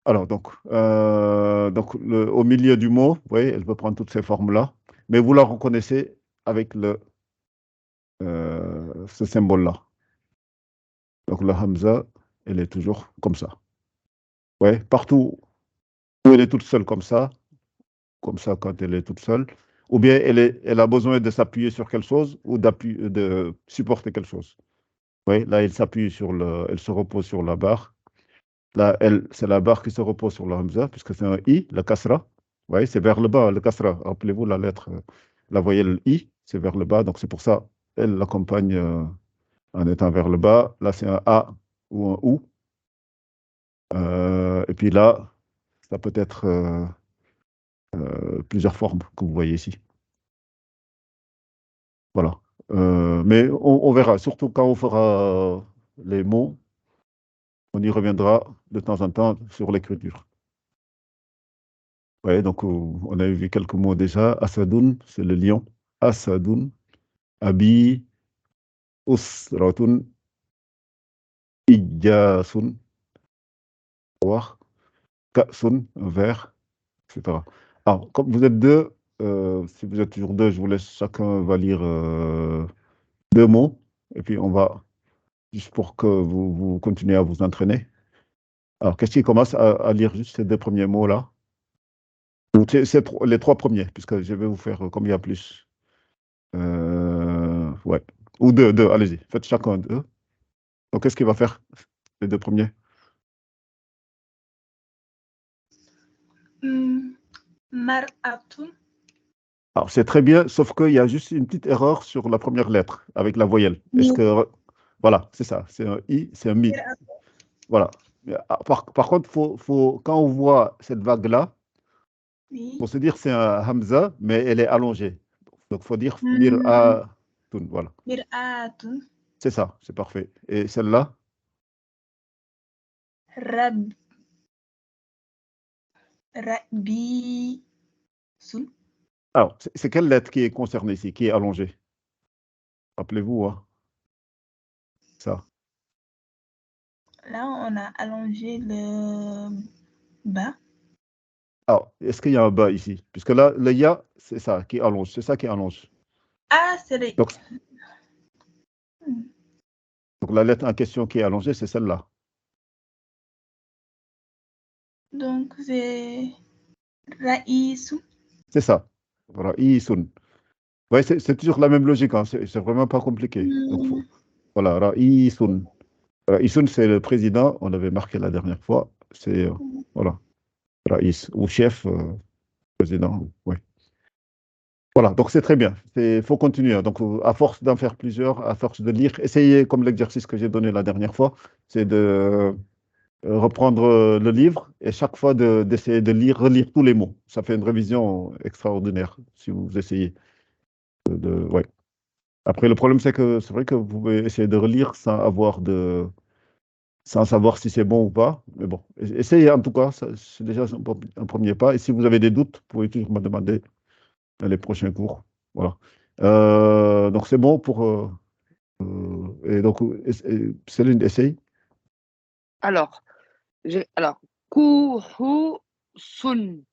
Alors, au milieu du mot, vous voyez, elle peut prendre toutes ces formes-là, mais vous la reconnaissez avec ce symbole-là. Donc, la hamza, elle est toujours comme ça. Ouais, partout où elle est toute seule comme ça quand elle est toute seule, ou bien elle a besoin de s'appuyer sur quelque chose ou de supporter quelque chose. Oui, là, elle se repose sur la barre. Là, c'est la barre qui se repose sur la hamza, puisque c'est un i, la kasra. Oui, c'est vers le bas, le kasra. Rappelez-vous la lettre, la voyelle i, c'est vers le bas. Donc, c'est pour ça, elle l'accompagne en étant vers le bas. Là, c'est un a ou un ou. Et puis là, ça peut être plusieurs formes que vous voyez ici. Voilà. Mais on verra, surtout quand on fera les mots, on y reviendra de temps en temps sur l'écriture. Ouais, donc on a vu quelques mots déjà. Asadoun, c'est le lion. Asadoun, abi, usratun, ijasun, voir, kasun, un verre, etc. Alors, comme vous êtes deux, si vous êtes toujours deux, je vous laisse chacun va lire deux mots, et puis on va, juste pour que vous continuez à vous entraîner. Alors, qu'est-ce qui commence à lire juste ces deux premiers mots-là? Ou les trois premiers, puisque je vais vous faire comme il y a plus. Ouais. Ou deux, allez-y. Faites chacun deux. Donc, qu'est-ce qu'il va faire, les deux premiers? Mar'atun. Alors, c'est très bien, sauf qu'il y a juste une petite erreur sur la première lettre, avec la voyelle. Est-ce que... Voilà, c'est ça. C'est un i, c'est un mi. Voilà. Par contre, quand on voit cette vague-là, il faut se dire que c'est un hamza, mais elle est allongée. Donc, il faut dire mir'atun. Voilà. Mir'atun. C'est ça, c'est parfait. Et celle-là? Rabbi. Alors, c'est quelle lettre qui est concernée ici, qui est allongée? Rappelez-vous, hein, ça. Là, on a allongé le bas. Alors, est-ce qu'il y a un bas ici? Puisque là, le ya, c'est ça qui allonge, c'est ça qui allonge. Ah, c'est les... Donc, la lettre en question qui est allongée, c'est celle-là. Donc, c'est Raïsou. C'est ça. Voilà, Isun. Ouais, c'est toujours la même logique, hein, c'est vraiment pas compliqué. Donc, voilà, Raïsun. Raïsun, c'est le président, on l'avait marqué la dernière fois. C'est, voilà, Raïs, ou chef, président, ouais. Voilà, donc c'est très bien. Il faut continuer, hein. Donc, à force d'en faire plusieurs, à force de lire, essayez, comme l'exercice que j'ai donné la dernière fois, c'est de reprendre le livre et chaque fois d'essayer de relire tous les mots. Ça fait une révision extraordinaire si vous essayez. Ouais. Après, le problème, c'est que c'est vrai que vous pouvez essayer de relire sans savoir si c'est bon ou pas. Mais bon, essayez en tout cas, c'est déjà un premier pas. Et si vous avez des doutes, vous pouvez toujours me demander dans les prochains cours. Voilà. Donc c'est bon pour. Et donc, Céline, essaye. Alors, Kuhu Sun.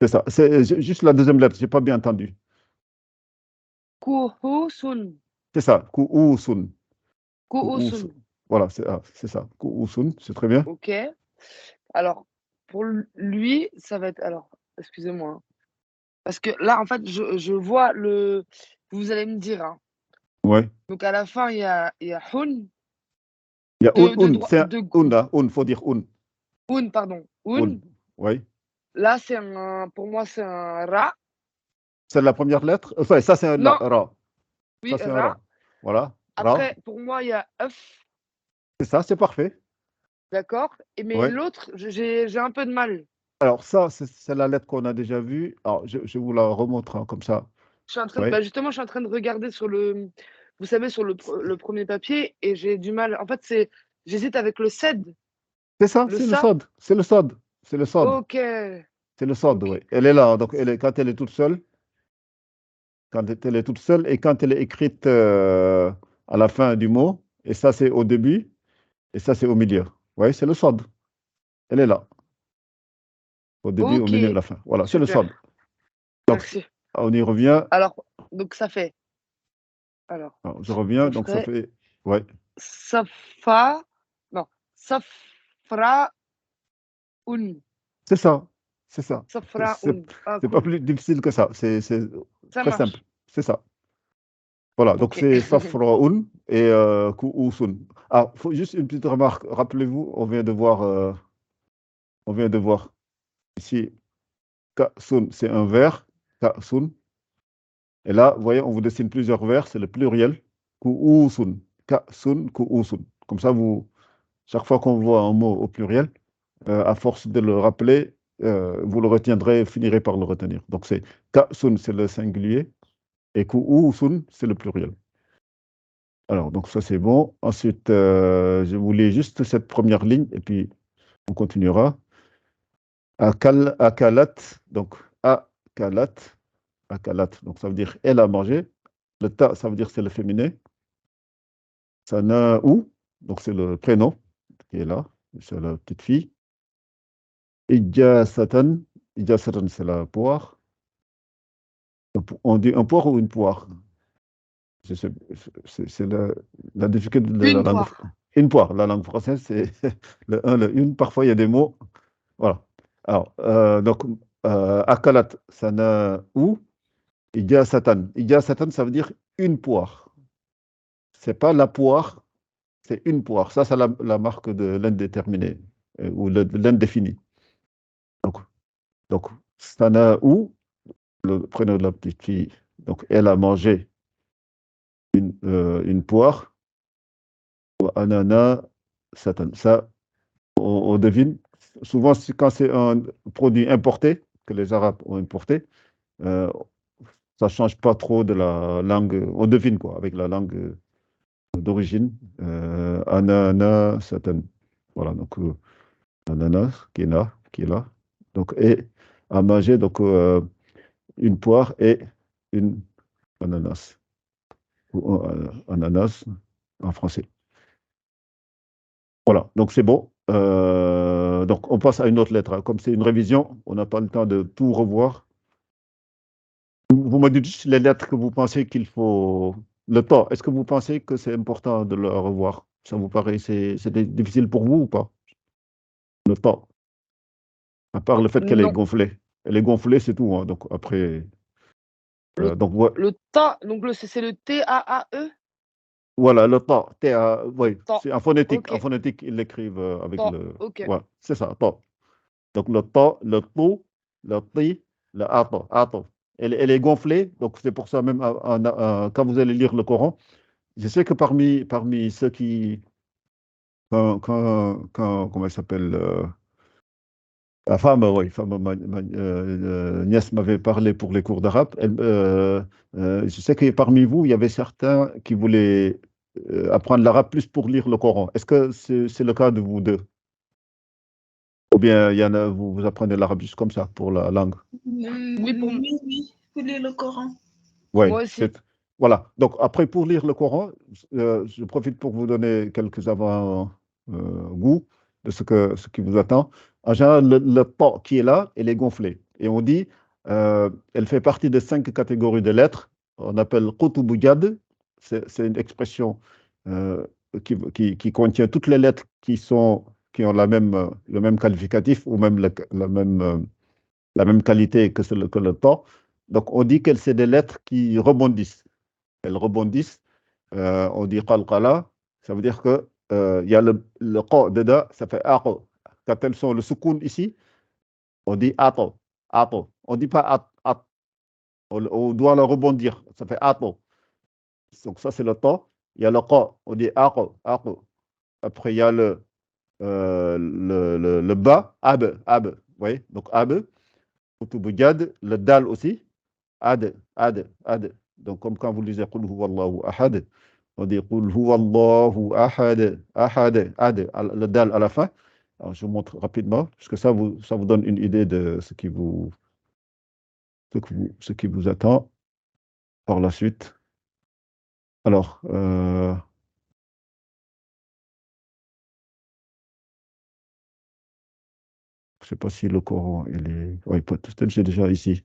C'est ça. C'est juste la deuxième lettre, j'ai pas bien entendu. Kuhu Sun. C'est ça. Ku'usun. Ku'usun. Voilà, c'est ça. Ku'usun, c'est très bien. Ok. Alors, pour lui, ça va être. Alors, excusez-moi, hein. Parce que là, en fait, je vois le. Vous allez me dire, hein. Ouais. Donc, à la fin, il y a Hun. Il y a c'est faut dire Un, pardon. Un. Oui. Là, pour moi, c'est un Ra. C'est la première lettre. Enfin, ça, c'est un Non. Ra. Oui, Ça, c'est un Ra. Ra. Voilà. Ra. Après, pour moi, il y a F. C'est ça, c'est parfait. D'accord. Mais Ouais. l'autre, j'ai un peu de mal. Alors, ça, c'est la lettre qu'on a déjà vue. Alors, je vous la remontre, hein, comme ça. Je suis en train Ouais. justement, je suis en train de regarder vous savez, sur le premier papier et j'ai du mal. En fait, j'hésite avec le CED. C'est ça, Le c'est le ça. sod. C'est le sod. C'est le sod. Ok. C'est le sod, Ok. oui. Elle est là. Donc, quand elle est toute seule, et quand elle est écrite à la fin du mot, et ça, c'est au début, et ça, c'est au milieu. Oui, c'est le sod. Elle est là. Au début, au Ok, milieu, à la fin. Voilà, c'est le super. sad. Donc, Merci. on y revient. Alors, donc ça fait. Alors, Alors, je reviens, ça donc ça ferait fait. Ouais, Safa. Non, Safraoun. c'est ça. C'est ça. Safraoun. Ah, C'est pas cool. plus difficile que ça. C'est Ça très simple. marche. C'est ça. Voilà, donc Ok. c'est Safraoun et Ku'usun. Ah, faut juste une petite remarque. Rappelez-vous, on vient de voir ici, Ka'sun, c'est un vers. Ka'sun. Et là, vous voyez, on vous dessine plusieurs vers, c'est le pluriel. Ku'usun. Ka'sun, Ku'usun. Comme ça, chaque fois qu'on voit un mot au pluriel, à force de le rappeler, vous le retiendrez, finirez par le retenir. Donc c'est Ka'sun, c'est le singulier, et Ku'usun, c'est le pluriel. Alors, donc ça c'est bon. Ensuite, je voulais juste cette première ligne, et puis on continuera. Akalat, donc akalat, akalat, donc ça veut dire elle a mangé. Le ta, ça veut dire c'est le féminin. Sana'u, donc c'est le prénom qui est là, c'est la petite fille. Ijasatan, Ijasatan, c'est la poire. On dit un poire ou une poire? C'est la difficulté de la Une langue. poire. Une poire, la langue française, c'est le un, le une. Parfois, il y a des mots. Voilà. Alors, donc, akalat, sana'u, Ijasatan. Ijasatan, ça veut dire une poire. C'est pas la poire, c'est une poire. Ça, c'est la marque de l'indéterminé ou l'indéfini. Donc, Sana'u, le prénom de la petite fille, donc elle a mangé une poire. Anana, Satan. Ça, on devine. Souvent, quand c'est un produit importé, que les Arabes ont importé, euh, ça ne change pas trop de la langue. On devine quoi, avec la langue d'origine. Anana, Satan. Voilà, donc ananas qui est là, qui est là. Donc, et à manger, donc une poire et une ananas. Ou ananas en français. Voilà, donc c'est bon. Donc on passe à une autre lettre, hein. Comme c'est une révision, on n'a pas le temps de tout revoir. Vous me dites juste les lettres que vous pensez qu'il faut. Le temps, est-ce que vous pensez que c'est important de le revoir? Ça vous paraît, c'est difficile pour vous ou pas? Le temps, à part le fait qu'elle est Non. gonflée. Elle est gonflée, c'est tout, hein. Donc après, Le, donc ouais. le ta, donc c'est le T-A-A-E? Voilà, le temps. Oui, Temps. c'est en phonétique. En Ok. phonétique, ils l'écrivent avec Temps. le. Ok. Ouais, c'est ça, temps. Donc le to, le tu, le ti, le ato, ato. Elle est gonflée, donc c'est pour ça même quand vous allez lire le Coran, je sais que parmi ceux qui, comment elle s'appelle, la femme, oui, ma nièce m'avait parlé pour les cours d'arabe. Je sais que parmi vous, il y avait certains qui voulaient apprendre l'arabe plus pour lire le Coran. Est-ce que c'est le cas de vous deux? Ou bien il y en a, vous apprenez l'arabe juste comme ça pour la langue? Oui, pour Oui, pour lire le Coran. Oui, moi aussi. voilà. Donc, après, pour lire le Coran, je profite pour vous donner quelques avant-goûts de ce qui vous attend. En général, le ta qui est là, elle est gonflée. Et on dit, elle fait partie des 5 catégories de lettres. On appelle Qutbu Jad. C'est une expression euh, qui contient toutes les lettres qui ont le même qualificatif ou même la même qualité que le ta. Donc, on dit qu'elle c'est des lettres qui rebondissent. Elles rebondissent. On dit qalqala, ça veut dire que il y a le qa dedans, ça fait aqo. Quand elles sont le soukoun ici, on dit ato, ato. On ne dit pas at. On doit le rebondir, ça fait ato. Donc ça c'est le ta. Il y a le qa, on dit aqo, aqo. Après il y a le ba, ab, ab. Vous voyez, donc ab, utubujad, le dal aussi. Ad, ad, ad. Donc, comme quand vous lisez Qul huwallahu ahad, on dit Qul huwallahu ahad, ahad, ad, le dal à la fin. Alors, je vous montre rapidement, parce que ça vous donne une idée de ce qui vous attend par la suite. Alors, Je ne sais pas si le Coran, il est... Oui, peut-être j'ai déjà ici.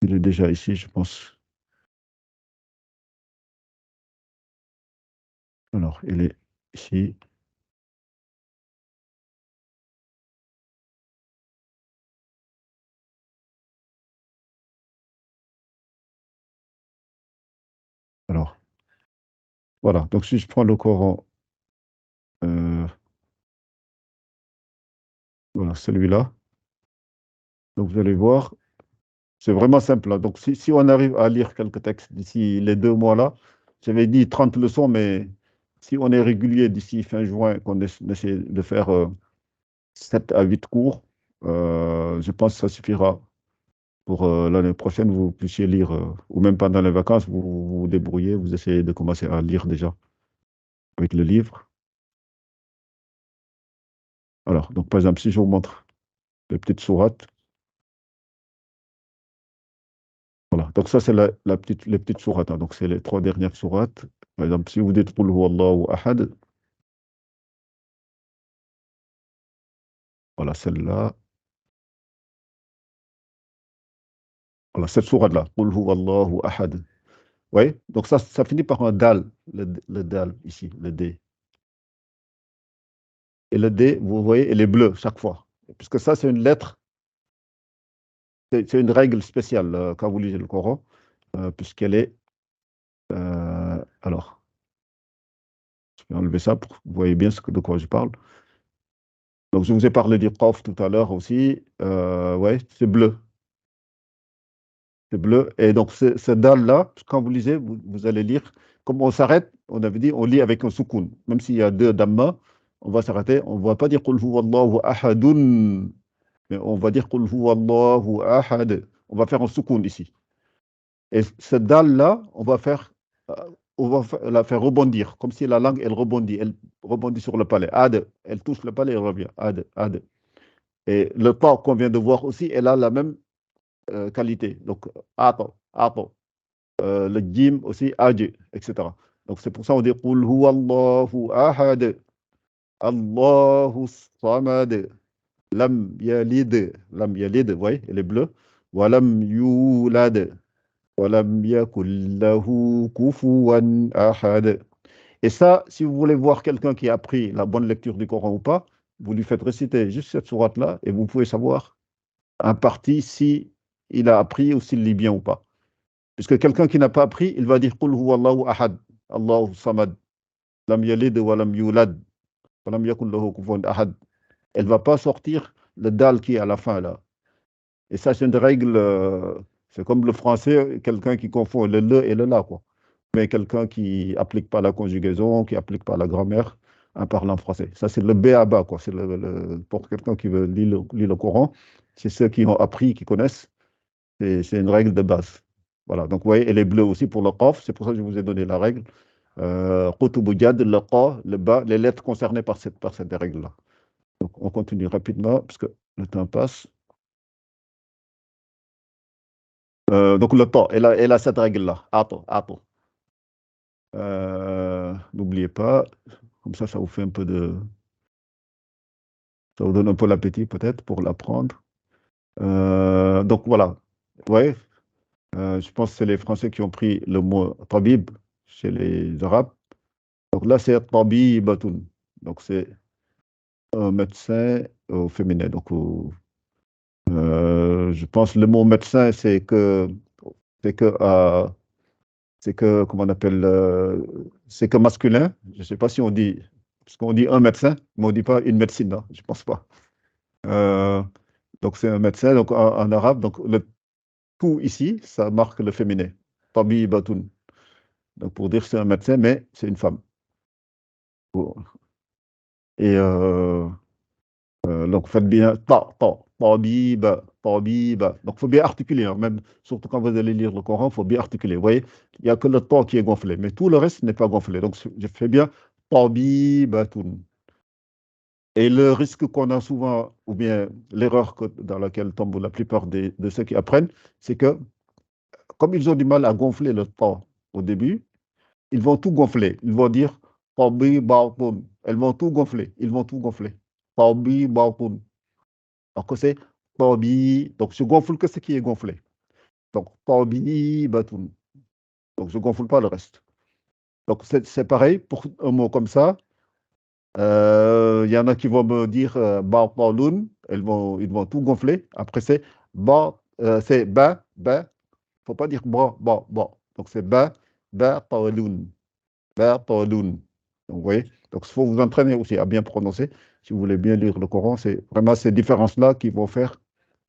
Il est déjà ici, je pense. Alors, il est ici. Alors, voilà. Donc, si je prends le Coran, voilà, celui-là. Donc, vous allez voir, c'est vraiment simple, hein. Donc, si on arrive à lire quelques textes d'ici les 2 mois-là, j'avais dit 30 leçons, mais si on est régulier d'ici fin juin, qu'on essaie de faire 7 à 8 cours, je pense que ça suffira pour l'année prochaine, vous puissiez lire, ou même pendant les vacances, vous vous débrouillez, vous essayez de commencer à lire déjà avec le livre. Alors, donc par exemple, si je vous montre les petites sourates, voilà, donc ça c'est les petites sourates, hein. Donc c'est les 3 dernières sourates. Par exemple, si vous dites Qul huwallahu ahad, voilà celle-là, voilà cette sourate-là, Qul huwallahu ahad. Oui, donc ça finit par un dal, le dal ici, le D. Et le D, vous voyez, il est bleu chaque fois. Puisque ça, c'est une lettre, c'est une règle spéciale quand vous lisez le Coran, puisqu'elle est. Alors, je vais enlever ça pour que vous voyez bien de quoi je parle. Donc, je vous ai parlé du Qaf tout à l'heure aussi. Ouais, c'est bleu. C'est bleu. Et donc, ce dalle-là, quand vous lisez, vous allez lire. Comme on s'arrête, on avait dit, on lit avec un soukoun. Même s'il y a 2 damma, on va s'arrêter. On ne va pas dire Qul huwallahu ahadun, mais on va dire Qul huwallahu ahad. On va faire un soukoun ici. Et cette dalle-là, euh, la faire rebondir, comme si la langue, elle rebondit sur le palais. Ad, elle touche le palais et revient. Ad, ad. Et le pas qu'on vient de voir aussi, elle a la même qualité. Donc, ato, ato. Le jim aussi, aj, etc. Donc, c'est pour ça qu'on dit Qul huwallahu ahad, Allahu samad, lam yalid, vous voyez, elle est bleue. Walam yulad. وَلَمْ يَكُنْ لَهُ كُفُوًا أَحَدٌ. Et ça, si vous voulez voir quelqu'un qui a appris la bonne lecture du Coran ou pas, vous lui faites réciter juste cette sourate-là et vous pouvez savoir en partie si il a appris ou s'il lit bien ou pas. Puisque quelqu'un qui n'a pas appris, il va dire Qul huwallahu ahad, Allahu samad, lam yalid wa lam yulad, wa lam yakun lahu kufuwan ahad. Elle ne va pas sortir le dal qui est à la fin là. Et ça, c'est une règle, c'est comme le français, quelqu'un qui confond le et le la, quoi. Mais quelqu'un qui applique pas la conjugaison, qui applique pas la grammaire en parlant français. Ça, c'est le b.a.-ba, quoi. C'est pour quelqu'un qui veut lire le Coran, c'est ceux qui ont appris, qui connaissent. C'est une règle de base. Voilà. Donc, vous voyez, elle est bleue aussi pour le qaf. C'est pour ça que je vous ai donné la règle. Qutub jad, le qa, le ba, les lettres concernées par cette règle-là. Donc, on continue rapidement, parce que le temps passe. Donc, le temps, elle a cette règle-là. Ato, ato. N'oubliez pas, comme ça vous fait un peu de. Ça vous donne un peu l'appétit peut-être pour l'apprendre. Donc voilà, ouais, je pense que c'est les Français qui ont pris le mot tabib chez les Arabes. Donc là, c'est tabibatun. Donc c'est un médecin au féminin. Donc je pense que le mot médecin, c'est que, comment on appelle, c'est que masculin. Je ne sais pas si on dit, parce qu'on dit un médecin, mais on ne dit pas une médecine, non, je ne pense pas. Euh, donc c'est un médecin, donc en arabe, donc le tout ici, ça marque le féminin. Tabibatun. Donc pour dire que c'est un médecin, mais c'est une femme. Et donc faites bien tabiba, tabiba. Donc il faut bien articuler, hein, même surtout quand vous allez lire le Coran, il faut bien articuler. Vous voyez, il n'y a que le ta qui est gonflé, mais tout le reste n'est pas gonflé. Donc je fais bien tabibatun. Et le risque qu'on a souvent, ou bien l'erreur dans laquelle tombent la plupart de ceux qui apprennent, c'est que comme ils ont du mal à gonfler le ta au début, ils vont tout gonfler. Ils vont dire tabibatun. Elles vont tout gonfler. Ils vont tout gonfler. Tabibatun. Alors que c'est Tabi. Donc, je gonfle que ce qui est gonflé. Donc, Tabi, Batoun. Donc, je ne gonfle pas le reste. Donc, c'est pareil pour un mot comme ça. Il y en a qui vont me dire Ba'taloun. Ils vont tout gonfler. Après, c'est c'est ba, ba. Il ne faut pas dire ba, ba, ba. Donc, c'est ba, Ba'taloun. Ba'taloun. Donc, vous voyez. Donc, il faut vous entraîner aussi à bien prononcer. Si vous voulez bien lire le Coran, c'est vraiment ces différences-là qui vont faire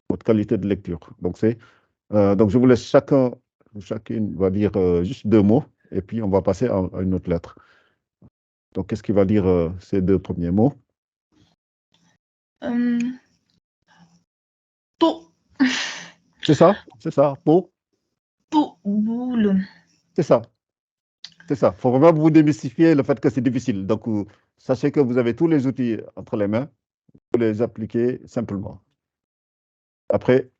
votre qualité de lecture. Donc, je vous laisse chacune va dire juste deux mots, et puis on va passer à une autre lettre. Donc, qu'est-ce qui va dire ces deux premiers mots? To. C'est ça, Po, To. Boule. c'est ça, c'est ça. Il faut vraiment vous démystifier le fait que c'est difficile. Donc, sachez que vous avez tous les outils entre les mains, vous les appliquer simplement. Après,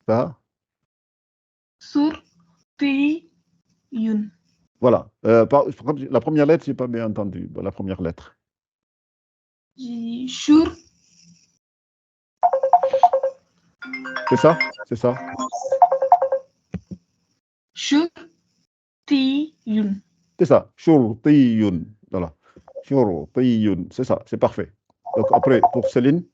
ça, Sur. Ti. Yun. voilà. La première lettre, je n'ai pas bien entendu. La première lettre. Sur. C'est ça, c'est ça. Sur. Ti. Yun. C'est ça. Shurtiyun. Voilà. Shurtiyun. C'est ça, c'est parfait. Donc, après, pour Céline,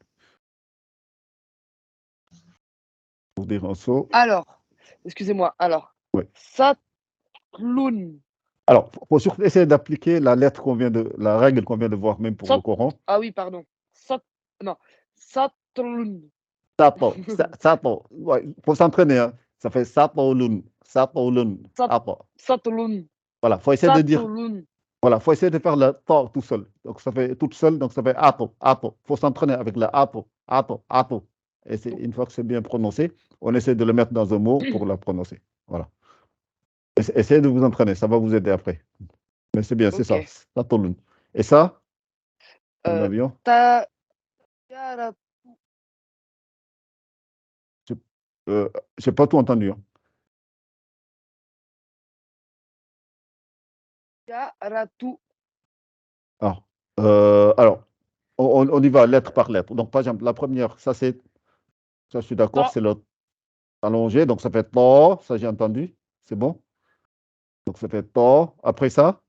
pour dire un saut. Alors, excusez-moi. Alors, Ouais. Satloun. Alors, il faut surtout essayer d'appliquer la règle qu'on vient de voir même pour le Coran. Ah oui, pardon. Non, Satloun. Sato. Sato. Ouais, il faut s'entraîner. Hein. Ça fait Satolun. Satolun. Sato. Satloun. Voilà, il faut essayer de dire. Satloun. Voilà, il faut essayer de faire le to tout seul. Donc, ça fait tout seul, donc ça fait ato, ato. Il faut s'entraîner avec le ato, ato, ato. Et une fois que c'est bien prononcé, on essaie de le mettre dans un mot pour la prononcer. Voilà. Essayez de vous entraîner, ça va vous aider après. Mais c'est bien, c'est ça. Ok. Satolun. Et ça, en avion, je n'ai pas tout entendu. Hein. Yaratu. Alors, on y va lettre par lettre. Donc, par exemple, la première, ça, je suis d'accord, Ta. c'est le allongé. Donc, ça fait to, ça j'ai entendu. C'est bon? Donc, ça fait to. Après ça,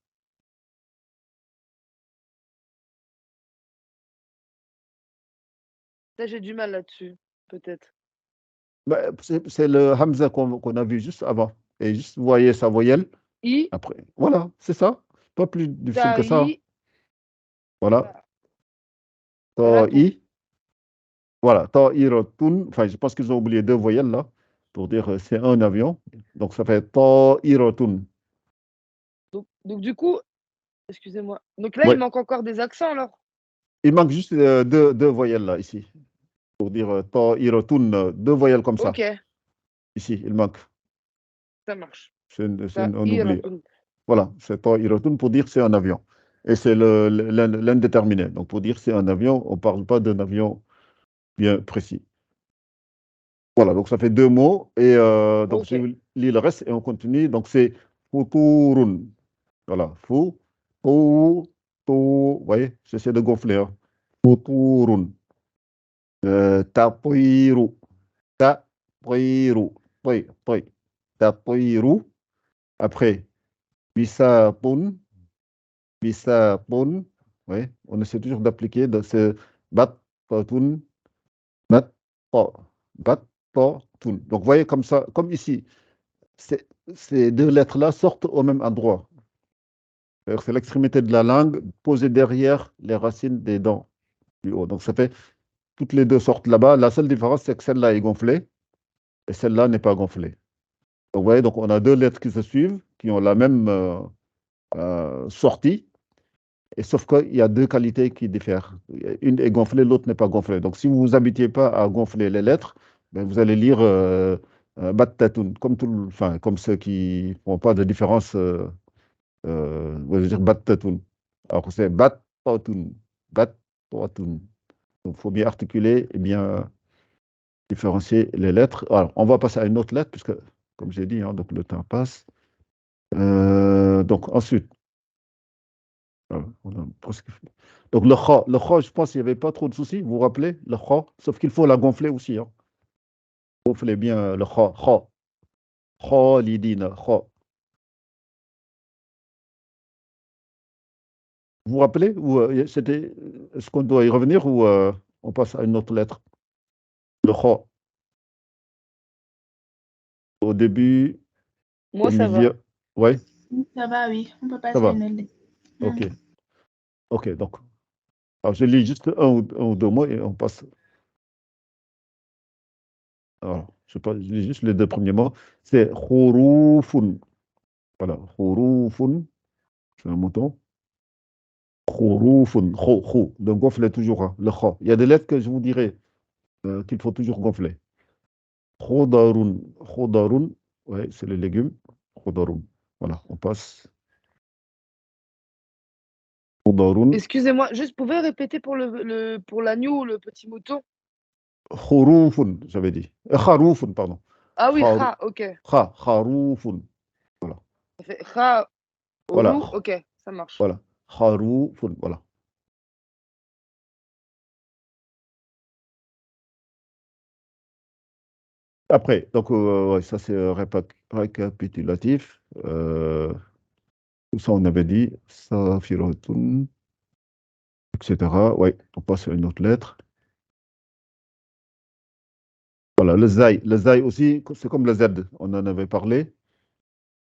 Ça, j'ai du mal là-dessus, peut-être. c'est le Hamza qu'on a vu juste avant. Et juste, vous voyez sa voyelle. I. Après, voilà, c'est ça. Pas plus difficile que ça. Hein. Tai. Voilà. To, Ratu. i. Voilà. To, i, rotun. Enfin, je pense qu'ils ont oublié deux voyelles là. Pour dire c'est un avion. Donc, ça fait to, i, rotun. Donc, du coup, excusez-moi. Donc là, Oui. il manque encore des accents alors. Il manque juste deux voyelles là, ici. Pour dire to, i, rotun. Deux voyelles comme ça. Ok, Ici, il manque. ça marche. Un oubli. Ratu. Voilà, c'est to, i, rotun pour dire c'est un avion. Et c'est l'indéterminé. Donc, pour dire c'est un avion, on ne parle pas d'un avion bien précis. Voilà, donc ça fait deux mots. Et donc, Ok. je lis le reste et on continue. Donc, c'est futurun. Voilà, vous voyez, j'essaie de gonfler. Hein. Futurun. Tapiru. Tapiru. Tapiru. Après, bisatun. Bisatun. Oui, on essaie toujours d'appliquer ce battatun. Bat, bat, tun. Donc, vous voyez comme ça, comme ici, ces deux lettres-là sortent au même endroit. C'est l'extrémité de la langue posée derrière les racines des dents du haut. Donc, ça fait toutes les deux sortent là-bas. La seule différence, c'est que celle-là est gonflée et celle-là n'est pas gonflée. Donc, vous voyez, donc on a deux lettres qui se suivent, qui ont la même sortie, et sauf qu'il y a deux qualités qui diffèrent. Une est gonflée, l'autre n'est pas gonflée. Donc, si vous ne vous habituez pas à gonfler les lettres, ben, vous allez lire battatun, enfin, comme ceux qui ne font pas de différence. Je veux dire battatun. Alors, c'est battatun, battatun. Donc, il faut bien articuler et bien différencier les lettres. Alors, on va passer à une autre lettre, puisque, comme j'ai dit, hein, donc le temps passe. Donc, ensuite, Voilà, on a presque fait. Donc le kha, je pense qu'il n'y avait pas trop de soucis. Vous vous rappelez, le kha, sauf qu'il faut la gonfler aussi. Hein. Gonflez bien le kha, kha. Khalidina, kha. Vous vous rappelez ou c'était, est-ce qu'on doit y revenir ou on passe à une autre lettre? Le kha, au début, Moi, au ça va. milieu. Ouais, Ça va, oui. On peut ça passer à va. une autre lettre. Ok, ok. Donc, alors je lis juste un ou deux mots et on passe. Alors, je lis juste les deux premiers mots. C'est khurufun. Voilà, khurufun. C'est un mouton. Khurufun. Khou. Donc, gonflez toujours hein, le kha. Il y a des lettres que je vous dirai qu'il faut toujours gonfler. Khodarun. Khodarun. Ouais, c'est les légumes. Khodarun. Voilà, on passe. Khodarun. Excusez-moi, juste pouvez répéter pour pour l'agneau ou le petit mouton? Khurufun, j'avais dit. Kharoufun, pardon. Ah oui, Kharou- ok. Kharoufun. Voilà. Ça fait kha, Voilà. roux, ok, ça marche. Voilà. Kharoufun. Voilà. Après, donc, ouais, ça c'est récapitulatif. Tout ça, on avait dit. Safiratun, etc. Ouais, on passe à une autre lettre. Voilà, le zai. Le zai aussi, c'est comme le Z. On en avait parlé.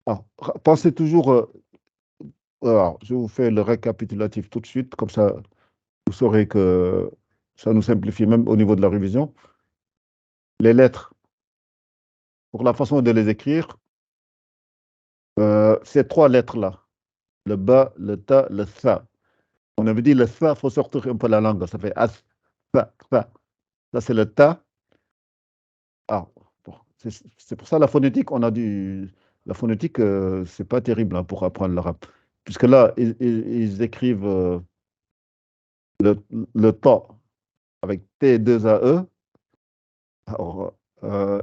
Alors, pensez toujours. Alors, je vous fais le récapitulatif tout de suite. Comme ça, vous saurez que ça nous simplifie même au niveau de la révision. Les lettres, pour la façon de les écrire, ces trois lettres-là, le ba, le ta, le tha. On avait dit le tha, il faut sortir un peu la langue. Ça fait as, tha, tha. Ça, c'est le ta. Ah, bon, c'est pour ça la phonétique, on a dû. La phonétique, c'est pas terrible hein, pour apprendre l'arabe. Puisque là, ils écrivent le, le ta avec T2AE alors,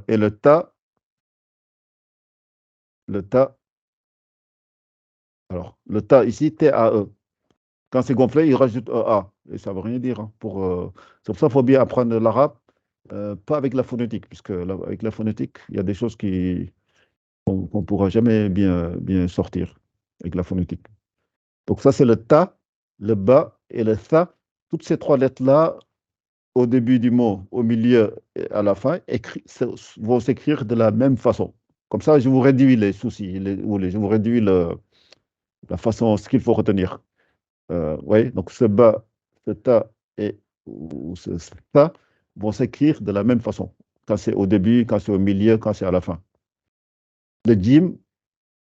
et le ta, alors, le ta ici, TAE. Quand c'est gonflé, il rajoute EA. Et ça ne veut rien dire. Hein, c'est pour ça qu'il faut bien apprendre l'arabe, pas avec la phonétique, puisque avec la phonétique, il y a des choses qu'on ne pourra jamais bien sortir avec la phonétique. Donc ça, c'est le ta, le ba et le tha. Toutes ces trois lettres-là, au début du mot, au milieu et à la fin, vont s'écrire de la même façon. Comme ça, je vous réduis les soucis, je vous réduis la façon, ce qu'il faut retenir. Oui, donc ce ba, ce ta et ou ce ta vont s'écrire de la même façon. Quand c'est au début, quand c'est au milieu, quand c'est à la fin. Le jim,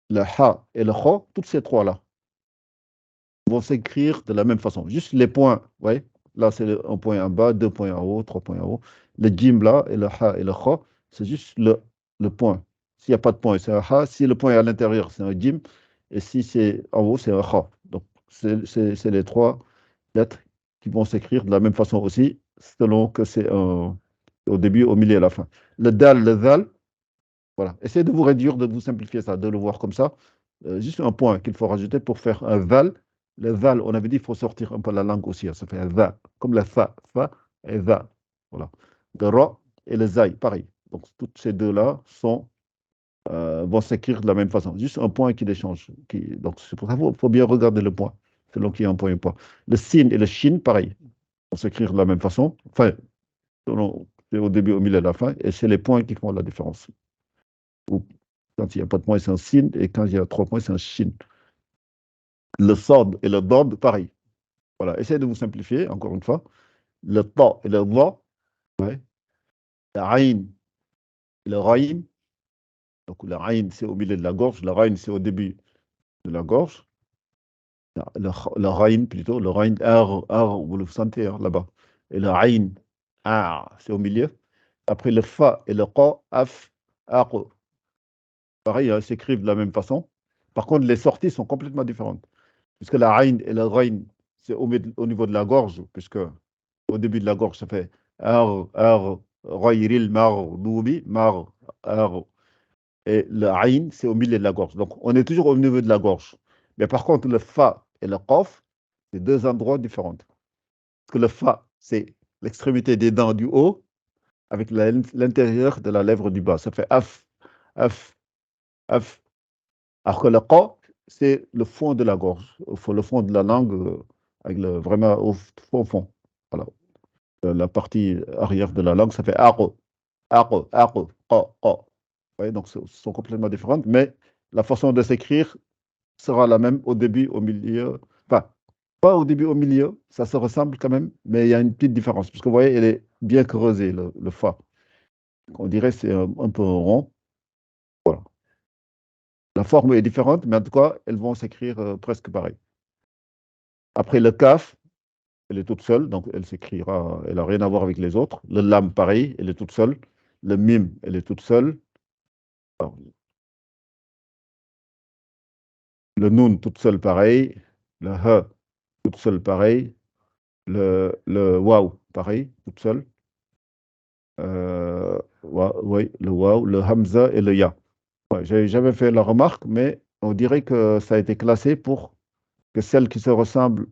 le ha et le kha, toutes ces trois-là vont s'écrire de la même façon. Juste les points, ouais. Là, c'est un point en bas, 2 points en haut, 3 points en haut. Le jim là, et le ha et le kha, c'est juste le point. S'il n'y a pas de point, c'est un ha. Si le point est à l'intérieur, c'est un jim. Et si c'est en haut, c'est un kha. Donc, c'est les trois lettres qui vont s'écrire de la même façon aussi, selon que c'est au début, au milieu et à la fin. Le dal, le zal, voilà. Essayez de vous réduire, de vous simplifier ça, de le voir comme ça. Juste un point qu'il faut rajouter pour faire un val. Le val, on avait dit qu'il faut sortir un peu la langue aussi. Hein. Ça fait un va, comme la fa et va. Voilà. Le ra et le zai, pareil. Donc, toutes ces deux-là vont s'écrire de la même façon. Juste un point qui les change. Donc, c'est pour ça qu'il faut bien regarder le point, selon qu'il y a un point et un point. Le sin et le shin, pareil, vont s'écrire de la même façon. Enfin, c'est au début, au milieu et à la fin. Et c'est les points qui font la différence. Ou quand il n'y a pas de point, c'est un sin, et quand il y a 3 points, c'est un shin. Le sod et le dod, pareil. Voilà, essayez de vous simplifier, encore une fois. Le ta et le dha, ouais. Le aïn et le raïm. Donc, le aïn, c'est au milieu de la gorge. Le raïn, c'est au début de la gorge. Le raïn, plutôt. Le raïn, vous le sentez hein, là-bas. Et le aïn, c'est au milieu. Après, le fa et le qa, af, aq. Pareil, hein, s'écrivent de la même façon. Par contre, les sorties sont complètement différentes. Puisque la aïn et le raïn, c'est au niveau de la gorge, puisque au début de la gorge, ça fait ghayril maghdubi, ar. Et le aïn, c'est au milieu de la gorge. Donc, on est toujours au niveau de la gorge. Mais par contre, le fa et le qaf, C'est deux endroits différents. Parce que le fa, c'est l'extrémité des dents du haut avec l'intérieur de la lèvre du bas. Ça fait af, af, af. Alors que le qa, c'est le fond de la gorge, le fond de la langue, avec vraiment au fond. Voilà. La partie arrière de la langue, ça fait aqo, aqo, aqo, qa, qa. Vous voyez, donc, ce sont complètement différentes, mais la façon de s'écrire sera la même au début, au milieu. Enfin, pas au début, au milieu, ça se ressemble quand même, mais il y a une petite différence. Parce que vous voyez, elle est bien creusée, le fa. On dirait que c'est un peu rond. Voilà. La forme est différente, mais en tout cas, elles vont s'écrire presque pareil. Après, le kaf, elle est toute seule, donc elle s'écrira, elle n'a rien à voir avec les autres. Le lam, pareil, elle est toute seule. Le mim, elle est toute seule. Alors, le nun, toute seule, pareil. Le ha, toute seule, pareil. Le waw, pareil, toute seule. Oui, le waw, le hamza et le ya. Ouais, j'avais jamais fait la remarque, mais on dirait que ça a été classé pour que celles qui se ressemblent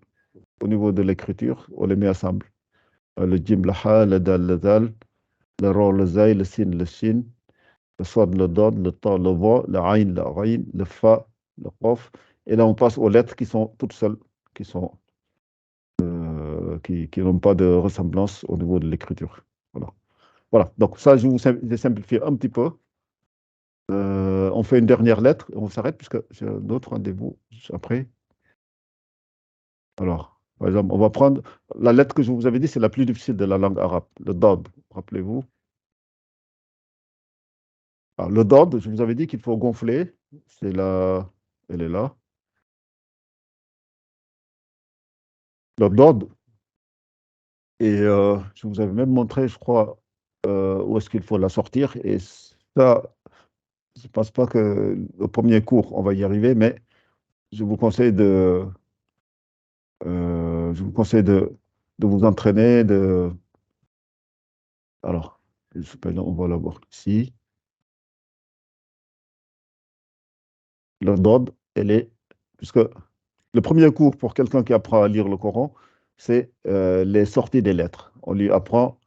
au niveau de l'écriture, on les met ensemble. Le jim, le ha, le dal, le dal, le ro, le zay, le sin, le shin, le sod, le dod, le ta, le va, le ayn, le ayn, le fa, le qaf. Et là, on passe aux lettres qui sont toutes seules, qui n'ont pas de ressemblance au niveau de l'écriture. Voilà. Voilà. Donc, ça, j'ai simplifié un petit peu. On fait une dernière lettre et on s'arrête puisque j'ai un autre rendez-vous après. Alors, par exemple, on va prendre la lettre que je vous avais dit, c'est la plus difficile de la langue arabe, le dod. Rappelez-vous. Alors, le dod, je vous avais dit qu'il faut gonfler. C'est là, elle est là. Le dod. Et je vous avais même montré, je crois, où est-ce qu'il faut la sortir. Et ça, je ne pense pas que le premier cours, on va y arriver, mais je vous conseille de vous entraîner. Alors, on va la voir ici. Le dod, elle est. Puisque le premier cours pour quelqu'un qui apprend à lire le Coran, c'est les sorties des lettres. On lui apprend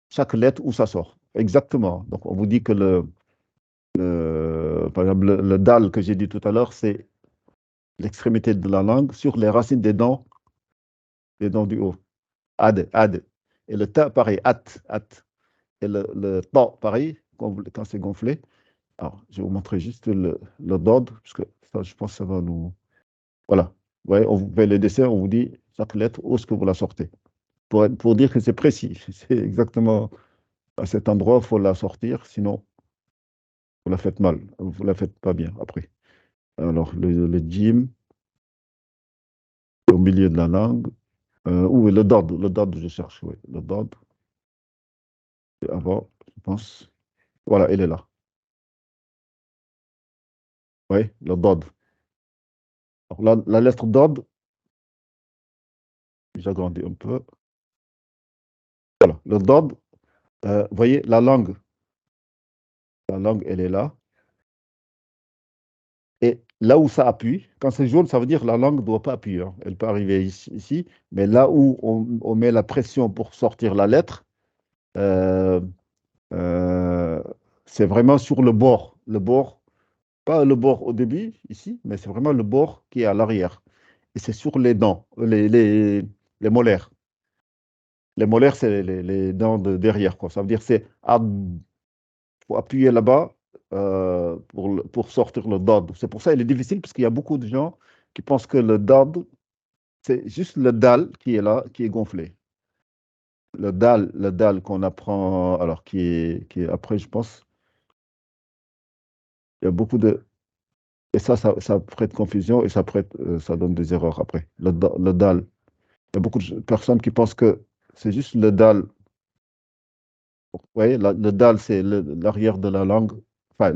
chaque lettre où ça sort. Exactement. Donc, on vous dit que par exemple, le dal que j'ai dit tout à l'heure, c'est l'extrémité de la langue sur les racines des dents du haut. Ad, ad. Et le ta, pareil, at, at. Et le ta, pareil, quand c'est gonflé. Alors, je vais vous montrer juste le dod, parce que ça, je pense que ça va nous. Voilà. Ouais, on vous fait les dessins, on vous dit chaque lettre, où est-ce que vous la sortez. Pour dire que c'est précis. C'est exactement à cet endroit, il faut la sortir, sinon, vous la faites mal. Vous la faites pas bien après. Alors, le jim, au milieu de la langue. Oui, le dod, je cherche, oui. Le dod, c'est avant, je pense. Voilà, elle est là. Oui, le dod. Alors, la lettre dod, j'agrandis un peu. Voilà, le dod, vous voyez, la langue, elle est là. Et là où ça appuie, quand c'est jaune, ça veut dire que la langue ne doit pas appuyer, hein. Elle peut arriver ici, mais là où on met la pression pour sortir la lettre, euh, euh, c'est vraiment sur le bord, pas le bord au début, ici, mais c'est vraiment le bord qui est à l'arrière. Et c'est sur les dents, les molaires. Les molaires, c'est les dents de derrière, quoi. Ça veut dire c'est faut appuyer là-bas pour sortir le dad. C'est pour ça qu'il est difficile, parce qu'il y a beaucoup de gens qui pensent que le dad, c'est juste le dal qui est là, qui est gonflé. Le dal qu'on apprend, alors qui est après, je pense, il y a beaucoup de. Et ça prête confusion et ça donne des erreurs après. Le dal. Il y a beaucoup de personnes qui pensent que c'est juste le dal. Vous voyez, le dal, c'est l'arrière de la langue. Enfin,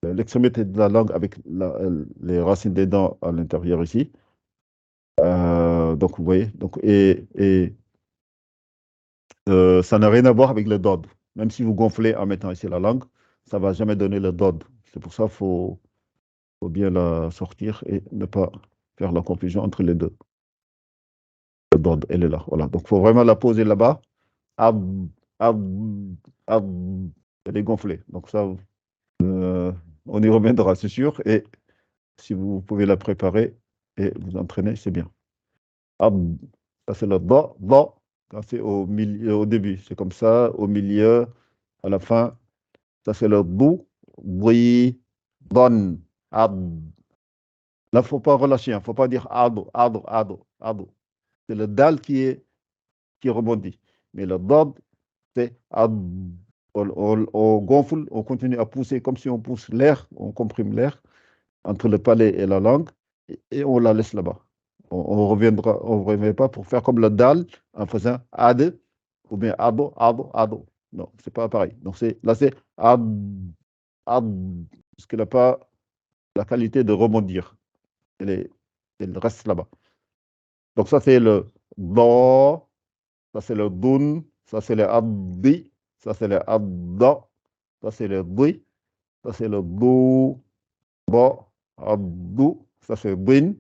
l'extrémité de la langue avec les racines des dents à l'intérieur ici. Donc, vous voyez, ça n'a rien à voir avec le dod. Même si vous gonflez en mettant ici la langue, ça ne va jamais donner le dod. C'est pour ça qu'il faut bien la sortir et ne pas faire la confusion entre les deux. La dod, elle est là. Voilà. Donc, il faut vraiment la poser là-bas. Ab, ab, ab. Elle est gonflée. Donc, ça, on y reviendra, c'est sûr. Et si vous pouvez la préparer et vous entraîner, c'est bien. Ab, ça, c'est le do, do. Quand c'est au milieu, au début, c'est comme ça. Au milieu, à la fin, ça, c'est le dou, oui, don, ab. Là, il ne faut pas relâcher. Il ne faut pas dire ado, ado, ado, ado. C'est le dal qui rebondit. Mais le dod, c'est on gonfle, on continue à pousser comme si on pousse l'air, on comprime l'air entre le palais et la langue et on la laisse là-bas. On revient pas pour faire comme le dal en faisant ad ou bien ado, ado, ado. Non, c'est pas pareil. Donc là, c'est ad, ad, parce qu'il n'a pas la qualité de rebondir. Elle reste là-bas. Donc ça, c'est le do. Ça, c'est le dun, ça, c'est le abdi, ça, c'est le abda, ça, c'est le di, ça, c'est le du, ba, abdu, ça, c'est bin.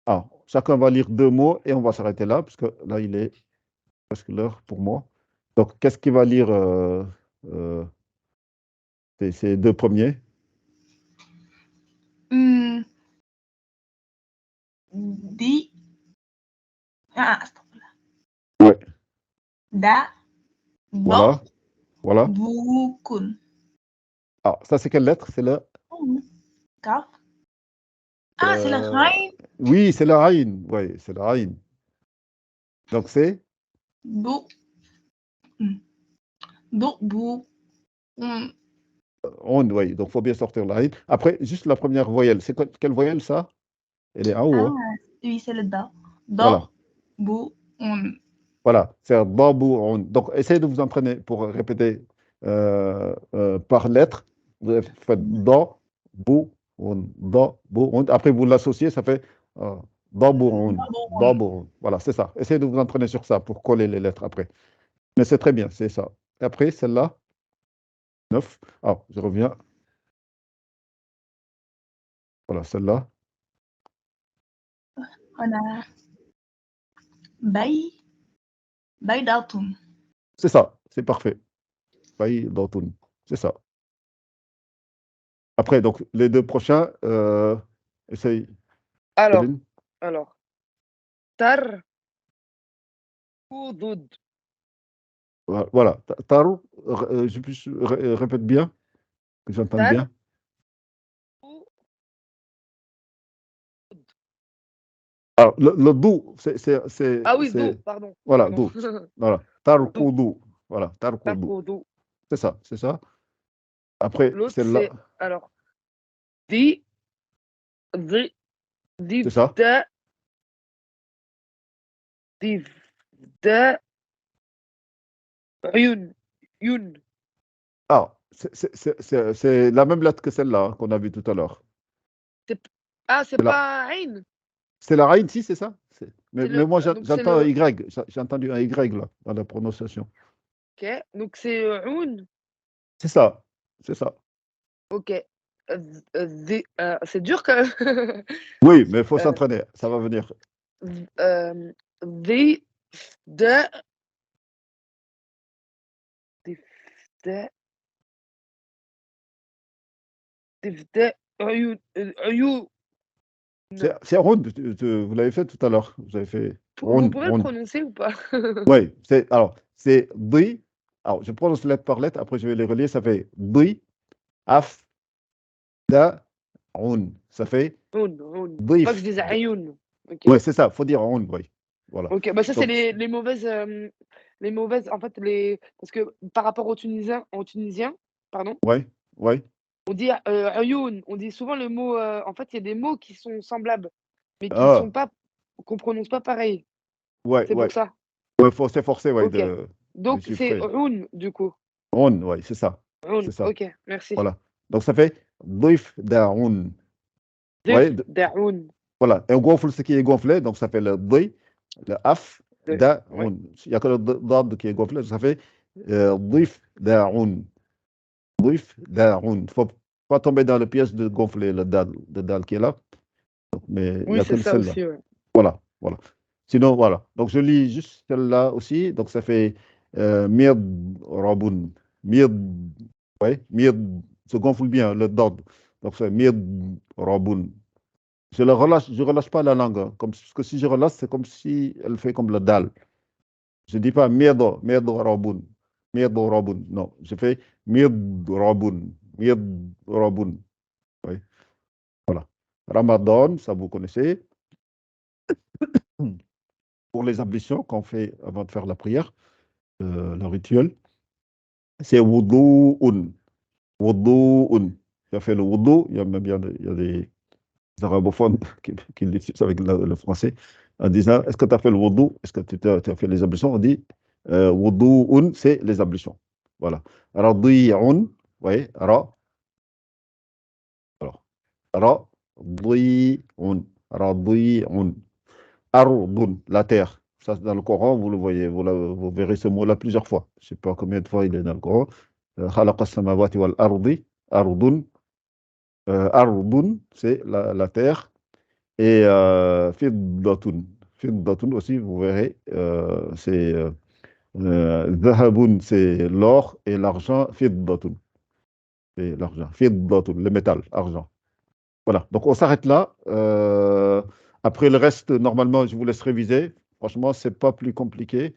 Ah, chacun va lire 2 mots et on va s'arrêter là, parce que là, il est presque l'heure pour moi. Donc, qu'est-ce qu'il va lire euh, ces 2 premiers? Di. Astagfirullah. Ouais, Da. Do. voilà, voilà. Bukun. Ah, ça, c'est quelle lettre? C'est le... Kaf. Ah, c'est la reine. Oui, c'est la Aïn. Oui, c'est la Aïn. Donc, c'est... Do. Do. Bu. Oui, donc il faut bien sortir la Aïn. Après, juste la première voyelle. C'est quelle voyelle, ça? Elle est en haut. Hein? Oui, c'est le da. Do. Voilà. Bu. Voilà, c'est un babou. Donc, essayez de vous entraîner pour répéter par lettre. Vous faites do, bou, do, bou. Après, vous l'associez, ça fait babou, babou. Voilà, c'est ça. Essayez de vous entraîner sur ça pour coller les lettres après. Mais c'est très bien, c'est ça. Et après, celle-là, 9. Ah, je reviens. Voilà, celle-là. On a Bay. Baydatun. C'est ça, c'est parfait. Baï, Dantoun. C'est ça. Après, donc, les 2 prochains, essaye. Alors, Céline. tar, hudud. Voilà. Taro, répète bien, que j'entende Tar, bien. Alors, le dou, c'est. Ah oui, do, pardon. Voilà, Pardon. dou. Voilà. Tarkudu. Voilà, tarkudu. Tarkudu. C'est ça, c'est ça. Après, L'autre, celle-là, c'est, alors, di, di, c'est ça. divda, divda, yun, yun. Ah, c'est la même lettre que celle-là hein, qu'on a vue tout à l'heure. Ah, c'est C'est la, pas Ain. c'est la Aïn, si, c'est ça. Mais le- moi, donc c'est j'entends un le- Y. J'ai entendu un Y là, dans la prononciation. Ok, donc c'est un. C'est ça, c'est ça. Ok. C'est dur quand même. Oui, mais il faut Euh, s'entraîner, ça va venir. Di, de, divda, divda, ayun. C'est Round, vous l'avez fait tout à l'heure. Vous avez fait Vous Round, pouvez le Round. prononcer ou pas? Oui, c'est Di. Alors, je prononce lettre par lettre, après je vais les relier. Ça fait Di, Af, Da, Un. Ça fait Un. Je crois que je Dif. disais ayun. Ok. Oui, c'est ça, il faut dire Un, oui. Voilà. Ok, bah ça c'est Donc, les mauvaises en fait parce que par rapport aux Tunisiens, pardon, oui, oui. on dit ayoun, on dit souvent le mot en fait il y a des mots qui sont semblables mais qui Ah, sont pas qu'on prononce pas pareil. ouais, C'est pour ouais. ça. Ouais, faut s'efforcer, ouais, Ok. de Donc c'est chiffrer. un du coup. Un, oui, c'est ça. Un. C'est ça. Ok, merci. Voilà. Donc, ça fait Dif, Da, Un. Dif Ouais, da'oun. voilà. Et on gonfle ce qui est gonflé, donc ça fait le Di, le Af, Da, Ouais. Un. Il n'y a que le Dad qui est gonflé, ça fait Dif, Da, Un. Dif, Da, Un. Il ne faut pas tomber dans le piège de gonfler le Dal qui est là. Donc, mais il n'y Oui, a que c'est ça celle-là. aussi, ouais. Voilà. Voilà. Sinon, voilà. Donc, je lis juste celle-là aussi. Donc, ça fait Mir Rabun. Mir, ouais, Mir se gonfle bien, le dod. Donc, c'est Mir Rabun. Je relâche pas la langue, hein. Parce que si je relâche, c'est comme si elle fait comme le dal. Je ne dis pas Mirdo Rabun. Mirdo Rabun. Non, je fais Mirdo Rabun. Mirdo Rabun. Oui, voilà. Ramadan, ça vous connaissez. Pour les ablutions qu'on fait avant de faire la prière, le rituel, c'est wudu'un. Wudu'un. Tu as fait le wudu, il y a même il y a des arabophones qui l'utilisent avec le français en disant est-ce que tu as fait le wudu? Est-ce que tu as fait les ablutions? On dit wudu'un, c'est les ablutions. Voilà. Radi'un, oui, ra, alors, radi'un, radi'un. Ardun, la terre. Ça, dans le Coran, vous le voyez, vous verrez ce mot-là plusieurs fois. Je ne sais pas combien de fois il est dans le Coran. Khalaqa as-samawati wal ardi, ardun. Ardun, c'est la terre. Et fiddatun. Fiddatun aussi, vous verrez, c'est dhahabun, c'est l'or, et l'argent, fiddatun. C'est l'argent. Fiddatun, le métal, argent. Voilà, donc on s'arrête là. Après le reste, normalement, je vous laisse réviser. Franchement, ce n'est pas plus compliqué.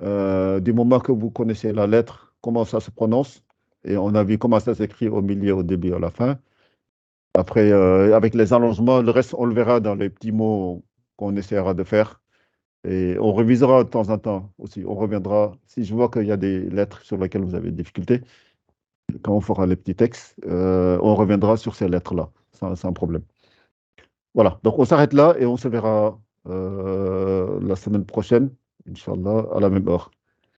Du moment que vous connaissez la lettre, comment ça se prononce, et on a vu comment ça s'écrit au milieu, au début, à la fin. Après, avec les allongements, le reste, on le verra dans les petits mots qu'on essaiera de faire. Et on révisera de temps en temps aussi. On reviendra. Si je vois qu'il y a des lettres sur lesquelles vous avez des difficultés, quand on fera les petits textes, on reviendra sur ces lettres-là, sans problème. Voilà, donc on s'arrête là et on se verra la semaine prochaine, Inch'Allah, à la même heure.